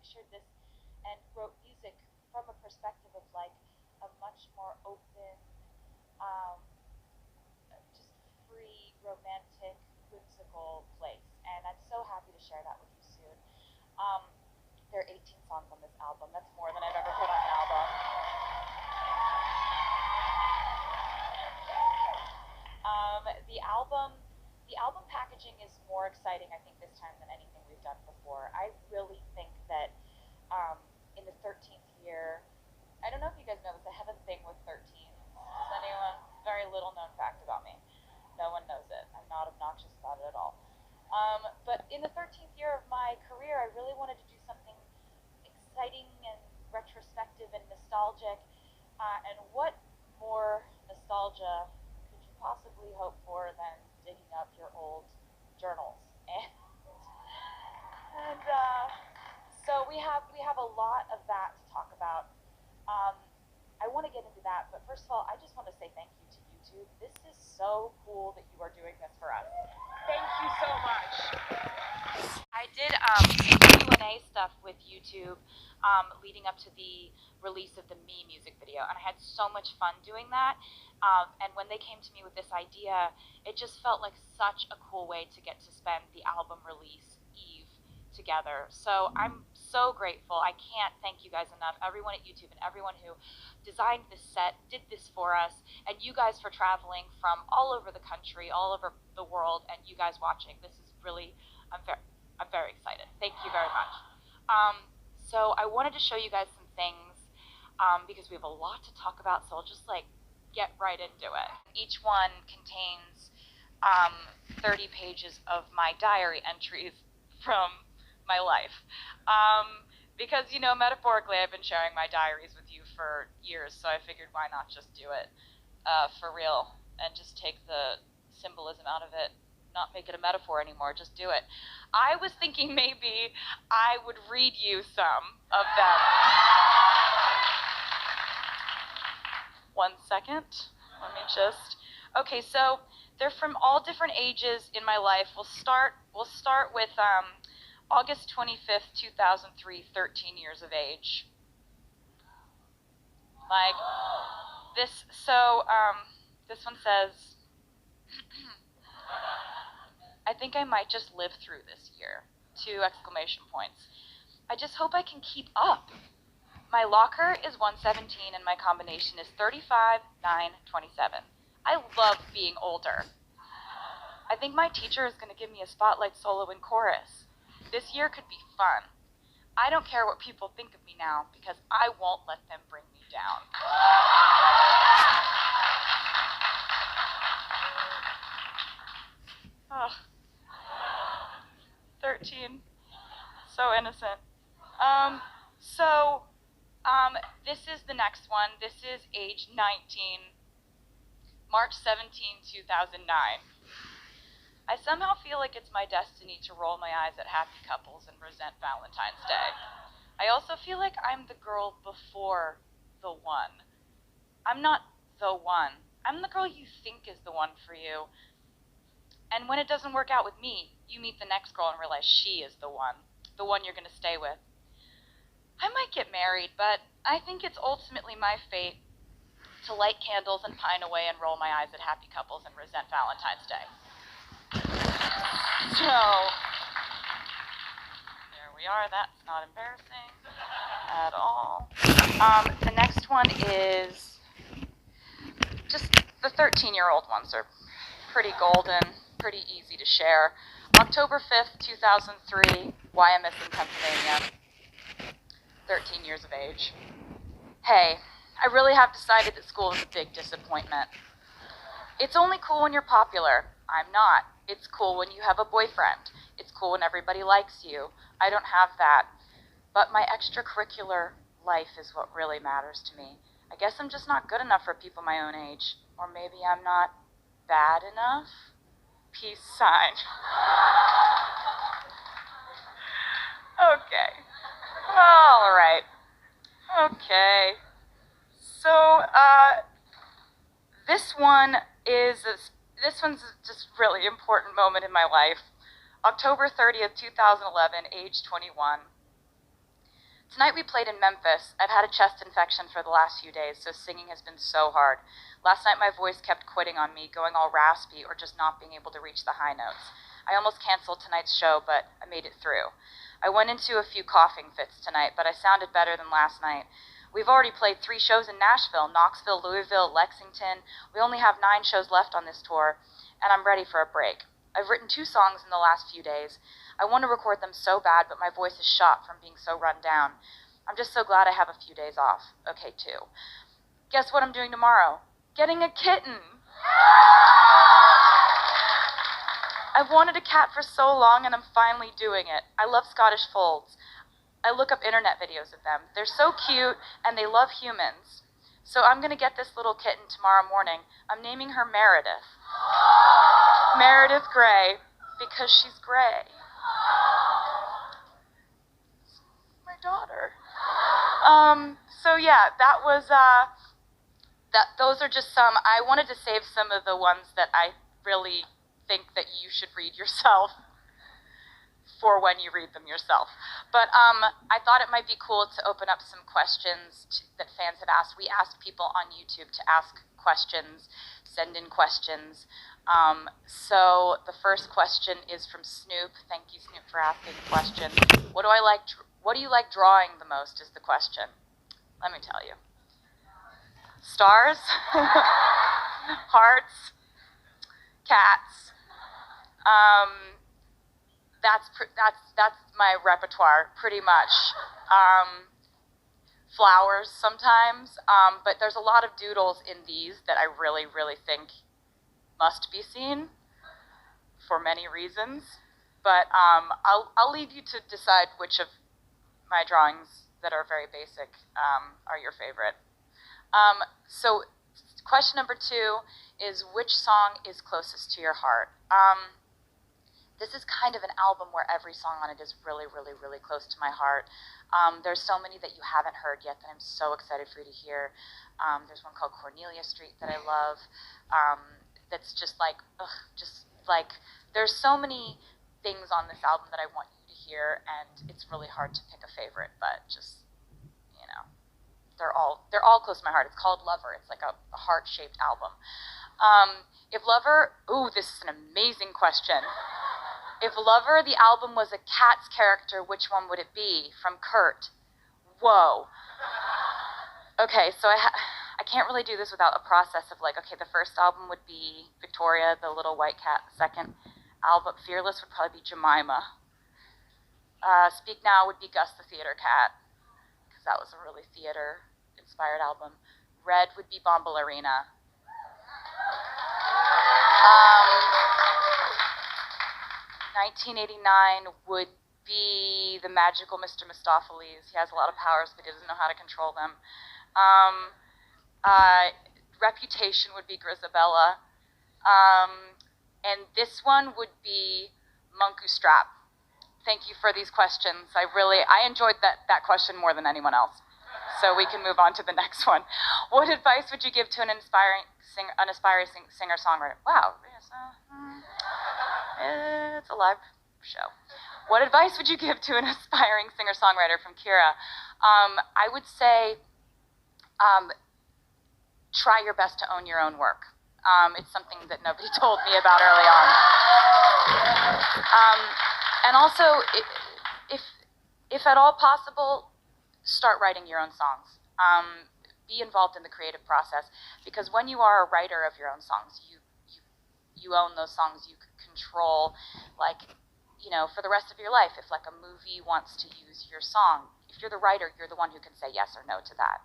pictured this and wrote music from a perspective of like a much more open, um, just free, romantic, whimsical place. And I'm so happy to share that with you soon. Um, there are 18 songs on this album. That's more than I've ever put on an album. The album, the album packaging is more exciting, I think, this time than anything we've done before. I really think that in the 13th year, I don't know if you guys know this, I have a thing with 13. Does anyone? Very little known fact about me. No one knows it. I'm not obnoxious about it at all. But in the 13th year of my career, I really wanted to do something exciting and retrospective and nostalgic. And what more nostalgia could you possibly hope for than digging up your old journals? And so we have a lot of that to talk about. Um, I want to get into that, but first of all, I just want to say thank you to YouTube. This is so cool that you are doing this for us. Thank you so much. I did Q&A stuff with YouTube leading up to the release of the Me music video, and I had so much fun doing that. And when they came to me with this idea, it just felt like such a cool way to get to spend the album release eve together. So I'm so grateful. I can't thank you guys enough, everyone at YouTube and everyone who designed this set, did this for us, and you guys for traveling from all over the country, all over the world, and you guys watching. This is really, I'm very excited. Thank you very much. So I wanted to show you guys some things because we have a lot to talk about, so I'll just like get right into it. Each one contains 30 pages of my diary entries from my life. Because, you know, metaphorically, I've been sharing my diaries with you for years, so I figured why not just do it for real and just take the symbolism out of it, not make it a metaphor anymore, just do it. I was thinking maybe I would read you some of them. 1 second, let me just, okay, so they're from all different ages in my life. We'll start with August 25th, 2003, 13 years of age. Like, this, so, this one says, I think I might just live through this year. 2 exclamation points. I just hope I can keep up. My locker is 117 and my combination is 35, 9, 27. I love being older. I think my teacher is going to give me a spotlight solo in chorus. This year could be fun. I don't care what people think of me now because I won't let them bring me down. Oh, 13, so innocent. This is the next one. This is age 19, March 17, 2009. I somehow feel like it's my destiny to roll my eyes at happy couples and resent Valentine's Day. I also feel like I'm the girl before the one. I'm not the one. I'm the girl you think is the one for you. And when it doesn't work out with me, you meet the next girl and realize she is the one you're going to stay with. I might get married, but I think it's ultimately my fate to light candles and pine away and roll my eyes at happy couples and resent Valentine's Day. So, there we are. That's not embarrassing at all. The next one is just the 13-year-old ones are pretty golden, pretty easy to share. October 5th, 2003, Wyomissing, Pennsylvania, 13 years of age. Hey, I really have decided that school is a big disappointment. It's only cool when you're popular. I'm not. It's cool when you have a boyfriend. It's cool when everybody likes you. I don't have that. But my extracurricular life is what really matters to me. I guess I'm just not good enough for people my own age. Or maybe I'm not bad enough? Peace sign. Okay. All right. Okay. So, this one's just really important moment in my life. October 30th, 2011, age 21. Tonight we played in Memphis. I've had a chest infection for the last few days, so singing has been so hard. Last night my voice kept quitting on me, going all raspy or just not being able to reach the high notes. I almost canceled tonight's show, but I made it through. I went into a few coughing fits tonight, but I sounded better than last night. We've already played 3 shows in Nashville, Knoxville, Louisville, Lexington. We only have 9 shows left on this tour, and I'm ready for a break. I've written 2 songs in the last few days. I want to record them so bad, but my voice is shot from being so run down. I'm just so glad I have a few days off. Okay, 2. Guess what I'm doing tomorrow? Getting a kitten! I've wanted a cat for so long, and I'm finally doing it. I love Scottish Folds. I look up internet videos of them. They're so cute, and they love humans. So I'm going to get this little kitten tomorrow morning. I'm naming her Meredith. Meredith Grey, because she's gray. My daughter. So yeah, that was, those are just some. I wanted to save some of the ones that I really think that you should read yourself for when you read them yourself. But I thought it might be cool to open up some questions that fans have asked. We asked people on YouTube to ask questions, send in questions. So the first question is from Snoop. Thank you, Snoop, for asking the question. What do you like drawing the most is the question. Let me tell you. Stars, hearts, cats. That's my repertoire, pretty much. Flowers sometimes, but there's a lot of doodles in these that I really, really think must be seen for many reasons. But I'll leave you to decide which of my drawings that are very basic are your favorite. So question number 2 is, which song is closest to your heart? This is kind of an album where every song on it is really, really, really close to my heart. There's so many that you haven't heard yet that I'm so excited for you to hear. There's one called Cornelia Street that I love. That's just like, there's so many things on this album that I want you to hear, and it's really hard to pick a favorite, but just, you know, they're all close to my heart. It's called Lover. It's like a heart-shaped album. If Lover, ooh, this is an amazing question. If Lover, the album, was a Cats character, which one would it be? From Kurt. Whoa. Okay, so I can't really do this without a process of like, okay, the first album would be Victoria, the little white cat. The second album, Fearless, would probably be Jemima. Speak Now would be Gus the Theater Cat, because that was a really theater-inspired album. Red would be Bombalurina. 1989 would be the magical Mr. Mistopheles. He has a lot of powers, but he doesn't know how to control them. Reputation would be Grisabella. And this one would be Munku Strap. Thank you for these questions. I enjoyed that question more than anyone else. So we can move on to the next one. What advice would you give to an aspiring singer-songwriter? Wow. It's a live show. What advice would you give to an aspiring singer-songwriter, from Kira? I would say try your best to own your own work. It's something that nobody told me about early on. And also, if at all possible, start writing your own songs. Be involved in the creative process, because when you are a writer of your own songs, you own those songs. You control, like, you know, for the rest of your life. If like a movie wants to use your song, if you're the writer, you're the one who can say yes or no to that.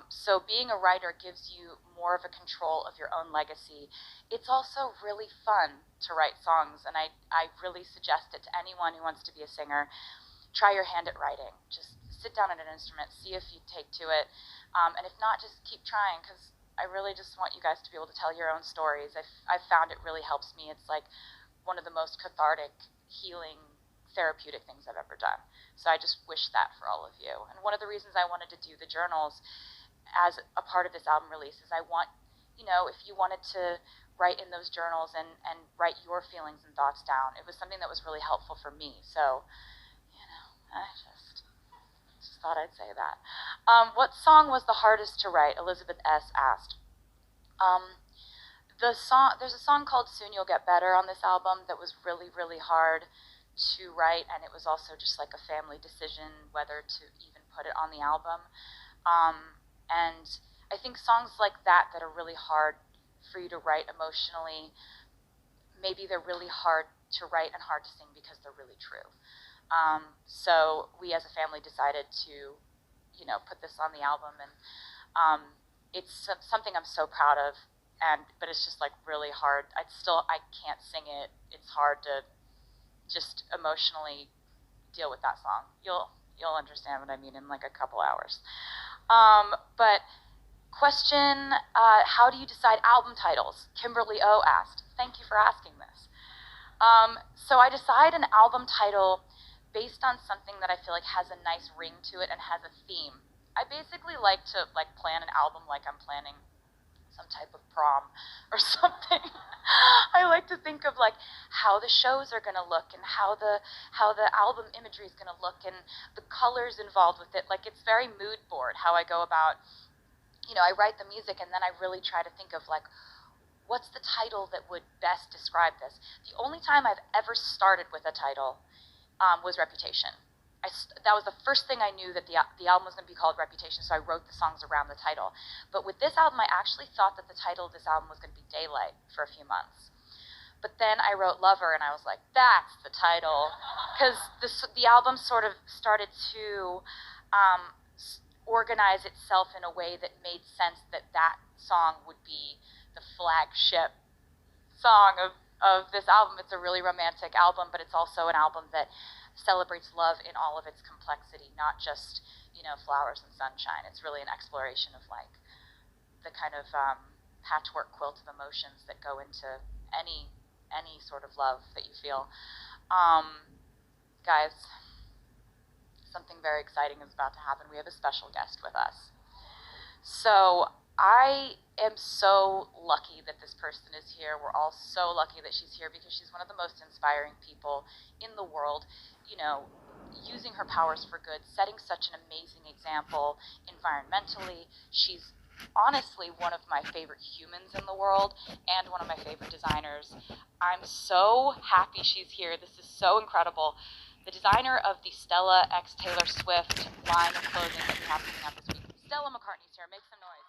So being a writer gives you more of a control of your own legacy. It's also really fun to write songs, and I really suggest it to anyone who wants to be a singer. Try your hand at writing. Just sit down at an instrument, see if you take to it, and if not, just keep trying, because I really just want you guys to be able to tell your own stories. I've found it really helps me. It's like one of the most cathartic, healing, therapeutic things I've ever done. So I just wish that for all of you. And one of the reasons I wanted to do the journals as a part of this album release is I want, you know, if you wanted to write in those journals and write your feelings and thoughts down, it was something that was really helpful for me. So, you know, I just thought I'd say that. What song was the hardest to write? Elizabeth S. asked. There's a song called Soon You'll Get Better on this album that was really, really hard to write, and it was also just like a family decision whether to even put it on the album. And I think songs like that are really hard for you to write emotionally, maybe they're really hard to write and hard to sing because they're really true. So we as a family decided to, put this on the album, and it's something I'm so proud of. But it's just like really hard. I can't sing it. It's hard to just emotionally deal with that song. You'll understand what I mean in like a couple hours. But question, how do you decide album titles? Kimberly O asked. Thank you for asking this. So I decide an album title based on something that I feel like has a nice ring to it and has a theme. I basically like to plan an album like I'm planning some type of prom or something. I like to think of like how the shows are gonna look and how the album imagery is gonna look and the colors involved with it. Like it's very mood board how I go about, I write the music and then I really try to think of like, what's the title that would best describe this? The only time I've ever started with a title was Reputation. That was the first thing I knew, that the album was going to be called Reputation, so I wrote the songs around the title. But with this album, I actually thought that the title of this album was going to be Daylight for a few months. But then I wrote Lover, and I was like, that's the title. Because the album sort of started to organize itself in a way that made sense that song would be the flagship song of this album. It's a really romantic album, but it's also an album that celebrates love in all of its complexity, not just, flowers and sunshine. It's really an exploration of like the kind of patchwork quilt of emotions that go into any sort of love that you feel. Guys, something very exciting is about to happen. We have a special guest with us. So I am so lucky that this person is here. We're all so lucky that she's here because she's one of the most inspiring people in the world, using her powers for good, setting such an amazing example environmentally. She's honestly one of my favorite humans in the world and one of my favorite designers. I'm so happy she's here. This is so incredible. The designer of the Stella x Taylor Swift line of clothing that we have coming out this week. Stella McCartney's here. Make some noise.